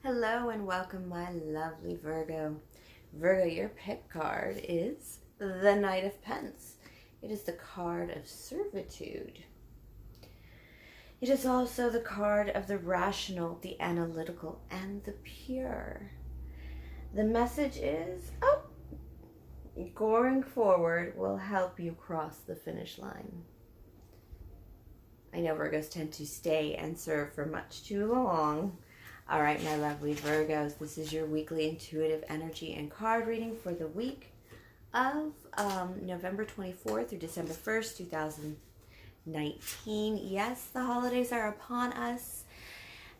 Hello and welcome, my lovely Virgo. Virgo, your pick card is the Knight of Pence. It is the card of servitude. It is also the card of the rational, the analytical, and the pure. The message is, going forward will help you cross the finish line. I know Virgos tend to stay and serve for much too long. All right, my lovely Virgos, this is your weekly intuitive energy and card reading for the week of November 24th through December 1st, 2019. Yes, the holidays are upon us.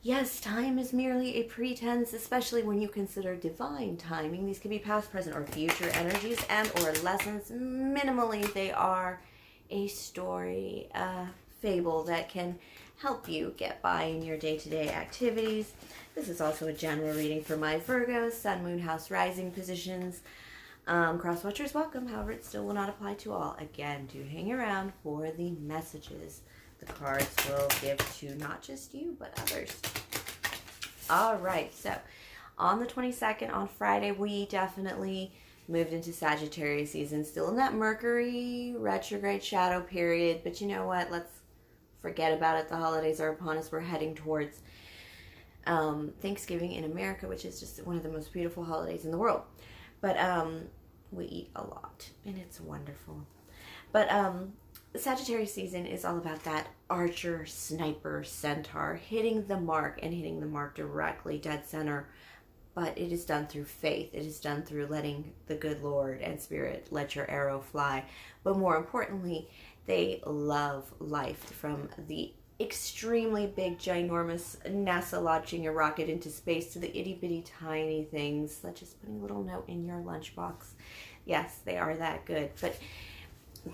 Yes, time is merely a pretense, especially when you consider divine timing. These can be past, present, or future energies and or lessons. Minimally, they are a story, a fable that can help you get by in your day-to-day activities. This is also a general reading for my Virgos, Sun, Moon, House, Rising positions. Cross-watchers, welcome. However, it still will not apply to all. Again, do hang around for the messages the cards will give to not just you, but others. All right, so on the 22nd, on Friday, we definitely moved into Sagittarius season. Still in that Mercury retrograde shadow period, but you know what? Let's forget about it. The holidays are upon us. We're heading towards Thanksgiving in America, which is just one of the most beautiful holidays in the world. But we eat a lot, and it's wonderful. But Sagittarius season is all about that archer, sniper, centaur, hitting the mark and hitting the mark directly, dead center. But it is done through faith. It is done through letting the good Lord and Spirit let your arrow fly. But more importantly, they love life, from the extremely big, ginormous NASA launching a rocket into space to the itty-bitty tiny things, such as putting a little note in your lunchbox. Yes, they are that good, but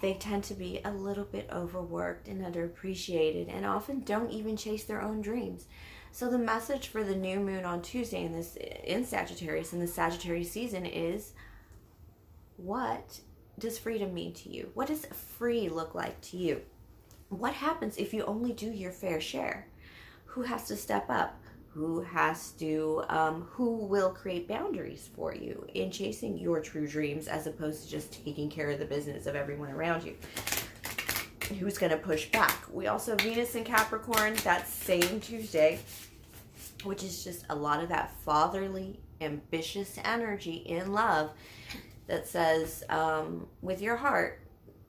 they tend to be a little bit overworked and underappreciated, and often don't even chase their own dreams. So the message for the new moon on Tuesday in Sagittarius, in the Sagittarius season, is, what does freedom mean to you? What does free look like to you? What happens if you only do your fair share? Who has to step up? Who will create boundaries for you in chasing your true dreams, as opposed to just taking care of the business of everyone around you? Who's going to push back? We also have Venus in Capricorn that same Tuesday, which is just a lot of that fatherly, ambitious energy in love that says, with your heart,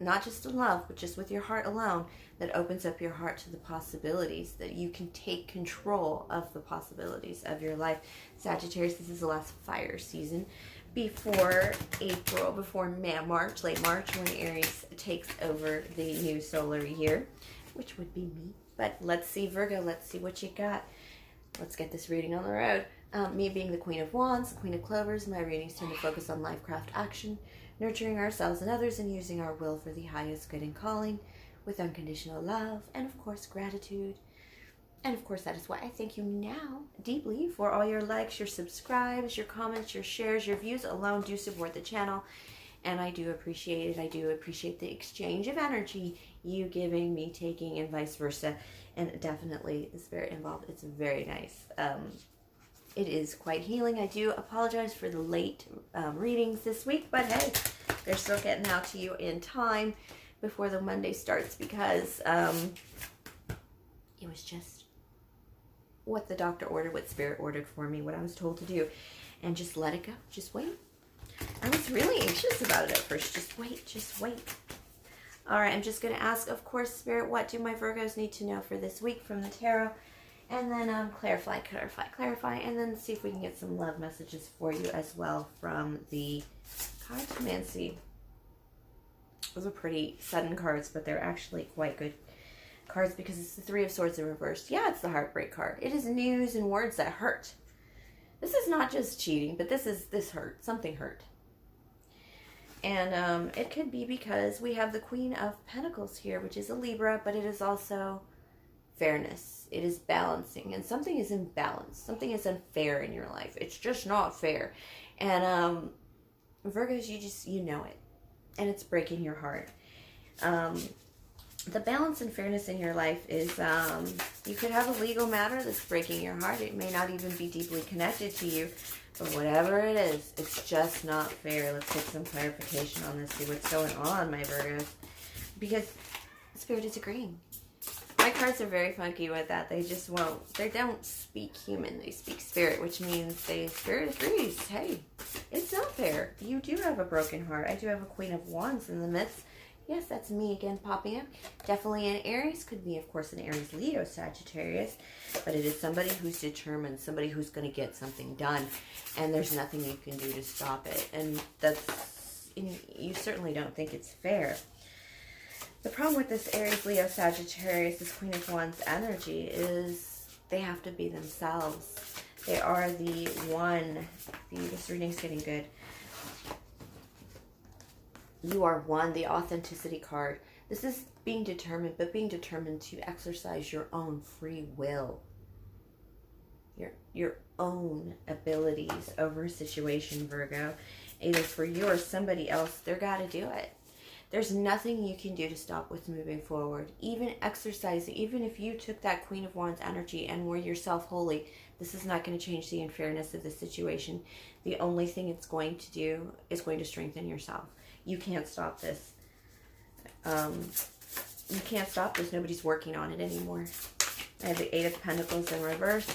not just in love, but just with your heart alone, that opens up your heart to the possibilities, that you can take control of the possibilities of your life. Sagittarius, this is the last fire season before April, before March, late March, when Aries takes over the new solar year, which would be me. But let's see, Virgo, let's see what you got. Let's get this reading on the road. Me being the Queen of Wands, Queen of Clovers, my readings tend to focus on life, craft, action, nurturing ourselves and others, and using our will for the highest good and calling, with unconditional love, and of course gratitude. And of course, that is why I thank you now deeply for all your likes, your subscribes, your comments, your shares, your views alone do support the channel, and I do appreciate it. I do appreciate the exchange of energy, you giving, me taking, and vice versa. And definitely the spirit involved. It's very nice. It is quite healing. I do apologize for the late readings this week, but hey, they're still getting out to you in time before the Monday starts, because it was just what the doctor ordered, what spirit ordered for me, what I was told to do, and just let it go. Just wait. I was really anxious about it at first. Just wait, just wait. All right, I'm just going to ask, of course, Spirit, what do my Virgos need to know for this week from the tarot? And then clarify, and then see if we can get some love messages for you as well from the cartomancy. Those are pretty sudden cards, but they're actually quite good cards, because it's the Three of Swords in reverse. Yeah, it's the heartbreak card. It is news and words that hurt. This is not just cheating, but this hurt. Something hurt. And it could be because we have the Queen of Pentacles here, which is a Libra, but it is also fairness. It is balancing, and something is imbalanced. Something is unfair in your life. It's just not fair. And Virgos, you know it, and it's breaking your heart. The balance and fairness in your life is, you could have a legal matter that's breaking your heart. It may not even be deeply connected to you, but whatever it is, it's just not fair. Let's get some clarification on this, see what's going on, my Virgos. Because Spirit is agreeing. My cards are very funky with that. They just won't, they don't speak human, they speak spirit, which means Spirit agrees. Hey, it's not fair. You do have a broken heart. I do have a Queen of Wands in the midst. Yes, that's me again popping up. Definitely an Aries. Could be, of course, an Aries, Leo, Sagittarius. But it is somebody who's determined, somebody who's going to get something done. And there's nothing you can do to stop it. And that's, you certainly don't think it's fair. The problem with this Aries, Leo, Sagittarius, this Queen of Wands energy is they have to be themselves. They are the one. This reading's getting good. You are one, the authenticity card. This is being determined, but being determined to exercise your own free will. Your own abilities over a situation, Virgo. Either for you or somebody else, they're got to do it. There's nothing you can do to stop what's moving forward. Even exercising, even if you took that Queen of Wands energy and were yourself holy, this is not going to change the unfairness of the situation. The only thing it's going to do is going to strengthen yourself. You can't stop this. You can't stop this. Nobody's working on it anymore. I have the Eight of Pentacles in reverse,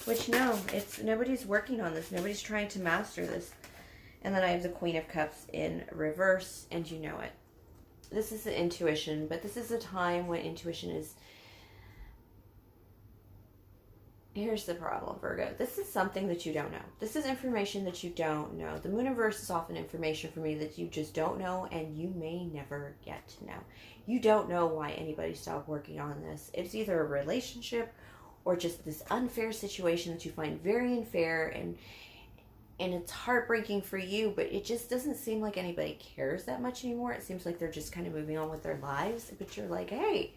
which no, nobody's working on this. Nobody's trying to master this. And then I have the Queen of Cups in reverse, and you know it. This is the intuition, but this is a time when intuition is... Here's the problem, Virgo. This is something that you don't know. This is information that you don't know. The moon inverse is often information for me that you just don't know, and you may never get to know. You don't know why anybody stopped working on this. It's either a relationship or just this unfair situation that you find very unfair, and it's heartbreaking for you, but it just doesn't seem like anybody cares that much anymore. It seems like they're just kind of moving on with their lives, but you're like, hey,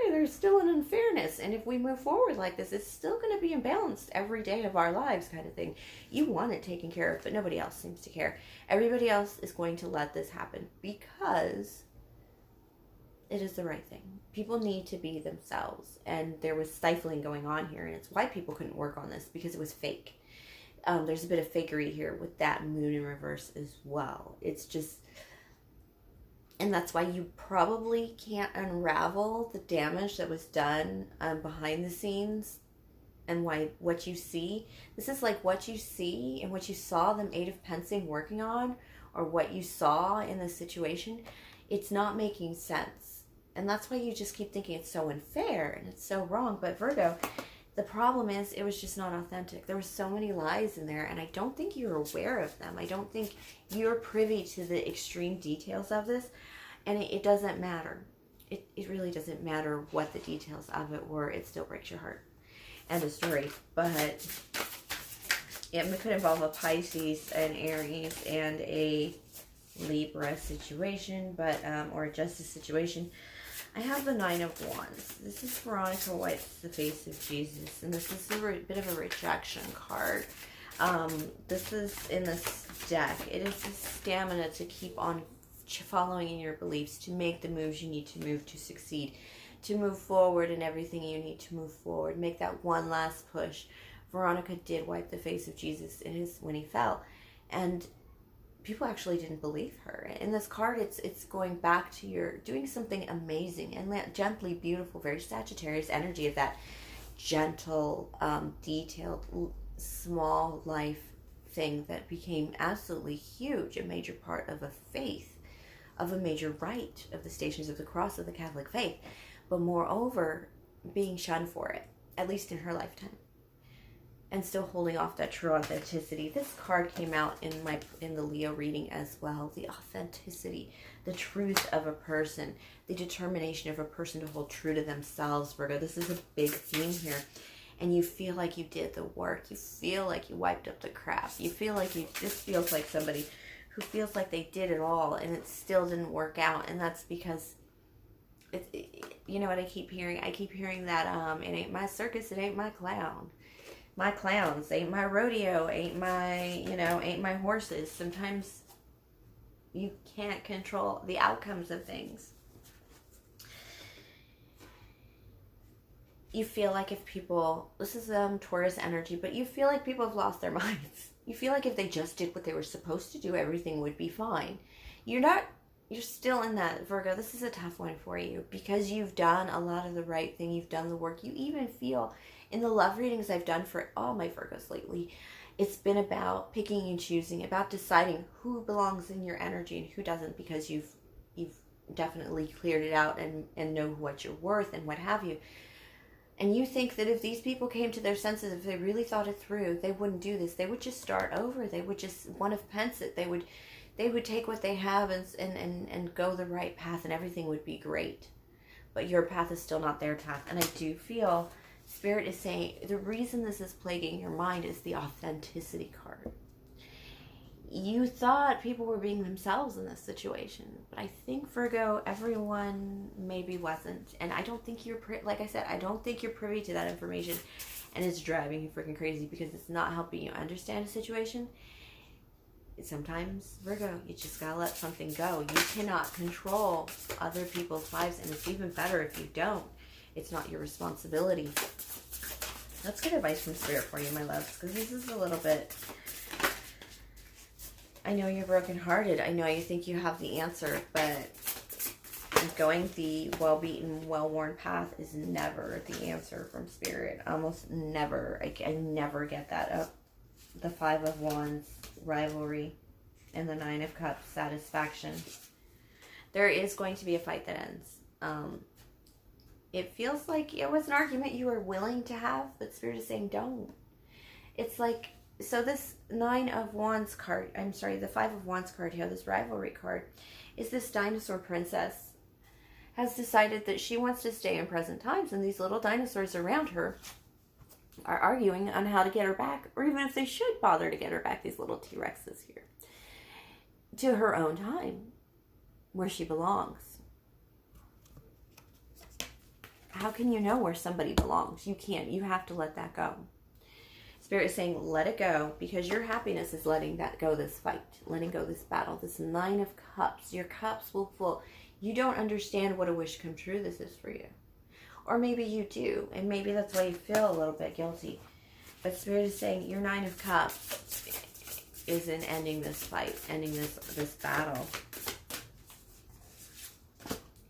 there's still an unfairness, and if we move forward like this, it's still going to be imbalanced every day of our lives, kind of thing. You want it taken care of, but nobody else seems to care. Everybody else is going to let this happen because it is the right thing. People need to be themselves, and there was stifling going on here, and it's why people couldn't work on this, because it was fake. There's a bit of fakery here with that moon in reverse as well. It's just... And that's why you probably can't unravel the damage that was done behind the scenes, and why what you see. This is like what you see and what you saw them Eight of Pentacles working on, or what you saw in the situation. It's not making sense. And that's why you just keep thinking it's so unfair and it's so wrong. But Virgo, the problem is it was just not authentic. There were so many lies in there, and I don't think you're aware of them. I don't think you're privy to the extreme details of this, and it doesn't matter. It really doesn't matter what the details of it were. It still breaks your heart. End of story. But it could involve a Pisces, an Aries, and a Libra situation, but or a Justice situation. I have the Nine of Wands. This is Veronica White's The Face of Jesus, and this is a bit of a rejection card. This is in this deck. It is the stamina to keep on following in your beliefs, to make the moves you need to move to succeed, to move forward in everything you need to move forward. Make that one last push. Veronica did wipe the face of Jesus when he fell, and people actually didn't believe her. In this card, it's going back to your doing something amazing and gently beautiful, very Sagittarius energy of that gentle, detailed, small life thing that became absolutely huge, a major part of a faith, of a major rite of the Stations of the Cross of the Catholic faith, but moreover, being shunned for it, at least in her lifetime, and still holding off that true authenticity. This card came out in the Leo reading as well. The authenticity, the truth of a person, the determination of a person to hold true to themselves, Virgo. This is a big theme here. And you feel like you did the work. You feel like you wiped up the crap. You feel like this feels like somebody who feels like they did it all and it still didn't work out. And that's because, you know what I keep hearing? I keep hearing that it ain't my circus, it ain't my clown. My clowns, ain't my rodeo, ain't my horses. Sometimes you can't control the outcomes of things. you feel like if people, this is Taurus energy, but you feel like people have lost their minds. You feel like if they just did what they were supposed to do, everything would be fine. You're still in that, Virgo. This is a tough one for you because you've done a lot of the right thing. You've done the work. You even feel, in the love readings I've done for all my Virgos lately, it's been about picking and choosing, about deciding who belongs in your energy and who doesn't, because you've definitely cleared it out and know what you're worth and what have you. And you think that if these people came to their senses, if they really thought it through, they wouldn't do this. They would just start over. They would just one of pence it. They would take what they have and go the right path, and everything would be great. But your path is still not their path. And I do feel Spirit is saying the reason this is plaguing your mind is the authenticity card. You thought people were being themselves in this situation, but I think, Virgo, everyone maybe wasn't. And I don't think you're, like I said, I don't think you're privy to that information, and it's driving you freaking crazy because it's not helping you understand a situation. Sometimes, Virgo, you just gotta let something go. You cannot control other people's lives, and it's even better if you don't. It's not your responsibility. Let's get advice from Spirit for you, my loves, because this is a little bit... I know you're brokenhearted. I know you think you have the answer, but going the well-beaten, well-worn path is never the answer from Spirit. Almost never. I never get that up. The Five of Wands, rivalry, and the Nine of Cups, satisfaction. There is going to be a fight that ends. It feels like it was an argument you were willing to have, but Spirit is saying don't. It's like... So this Nine of Wands card, I'm sorry, the Five of Wands card here, this rivalry card, is this dinosaur princess has decided that she wants to stay in present times, and these little dinosaurs around her are arguing on how to get her back, or even if they should bother to get her back, these little T-Rexes here, to her own time, where she belongs. How can you know where somebody belongs? You can't. You have to let that go. Spirit is saying, let it go, because your happiness is letting that go, this fight, letting go this battle, this Nine of Cups. Your cups will full. You don't understand what a wish come true this is for you. Or maybe you do, and maybe that's why you feel a little bit guilty. But Spirit is saying your Nine of Cups is in ending this fight, ending this battle.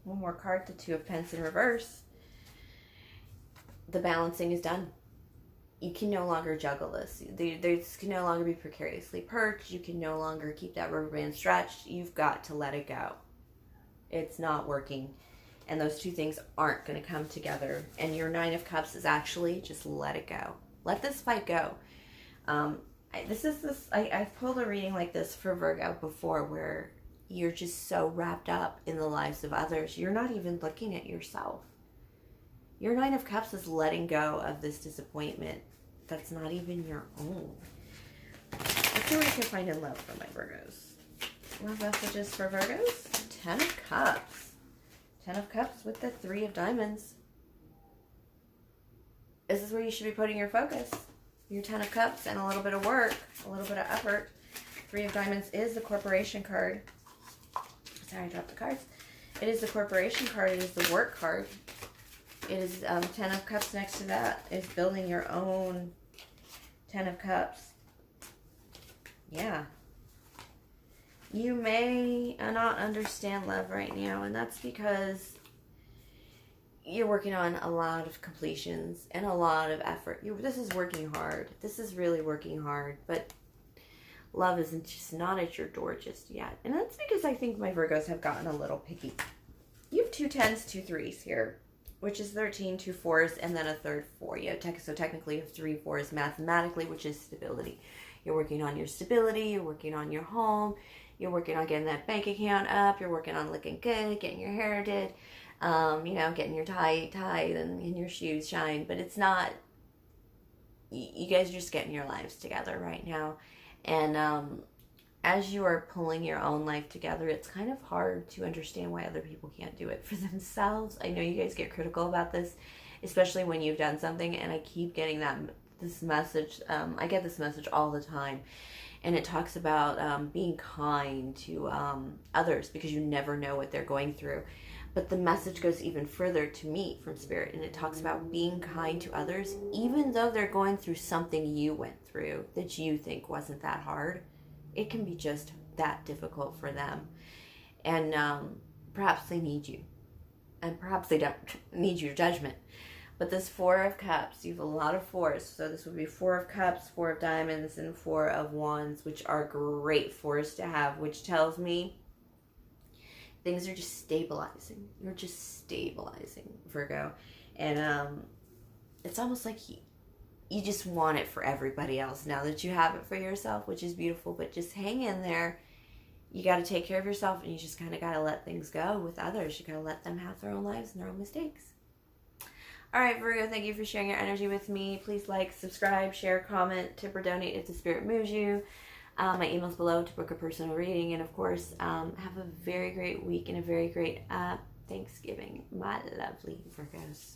One more card, the Two of Pence in reverse. The balancing is done. You can no longer juggle this. This can no longer be precariously perched. You can no longer keep that rubber band stretched. You've got to let it go. It's not working. And those two things aren't going to come together. And your Nine of Cups is actually just let it go. Let this fight go. I've pulled a reading like this for Virgo before, where you're just so wrapped up in the lives of others. You're not even looking at yourself. Your Nine of Cups is letting go of this disappointment that's not even your own. Let's see what I can find in love for my Virgos. Love messages for Virgos. 10 of Cups. 10 of Cups with the Three of Diamonds. This is where you should be putting your focus. Your 10 of Cups and a little bit of work, a little bit of effort. Three of Diamonds is the corporation card. Sorry, I dropped the cards. It is the corporation card. It is the work card. It is 10 of Cups next to that. It's building your own 10 of Cups. Yeah. You may not understand love right now, and that's because you're working on a lot of completions and a lot of effort. This is working hard. This is really working hard, but love isn't just not at your door just yet. And that's because I think my Virgos have gotten a little picky. You have 2 10s, 2 3s here, which is 13, 2 4s, and then a third 4. So technically you have 3 4s mathematically, which is stability. You're working on your stability. You're working on your home. You're working on getting that bank account up. You're working on looking good, getting your hair did, getting your tie tied and your shoes shine. But it's not, you guys are just getting your lives together right now. And as you are pulling your own life together, it's kind of hard to understand why other people can't do it for themselves. I know you guys get critical about this, especially when you've done something, and I keep getting this message. I get this message all the time, and it talks about being kind to others, because you never know what they're going through. But the message goes even further to me from Spirit, and it talks about being kind to others, even though they're going through something you went through that you think wasn't that hard. It can be just that difficult for them. And perhaps they need you. And perhaps they don't need your judgment. But this Four of Cups, you have a lot of fours. So this would be Four of Cups, Four of Diamonds, and Four of Wands, which are great fours to have, which tells me things are just stabilizing. You're just stabilizing, Virgo. And it's almost like you just want it for everybody else now that you have it for yourself, which is beautiful. But just hang in there. You got to take care of yourself, and you just kind of got to let things go with others. You got to let them have their own lives and their own mistakes. All right, Virgo, thank you for sharing your energy with me. Please like, subscribe, share, comment, tip, or donate if the Spirit moves you. My email's below to book a personal reading. And of course, have a very great week and a very great Thanksgiving, my lovely Virgos.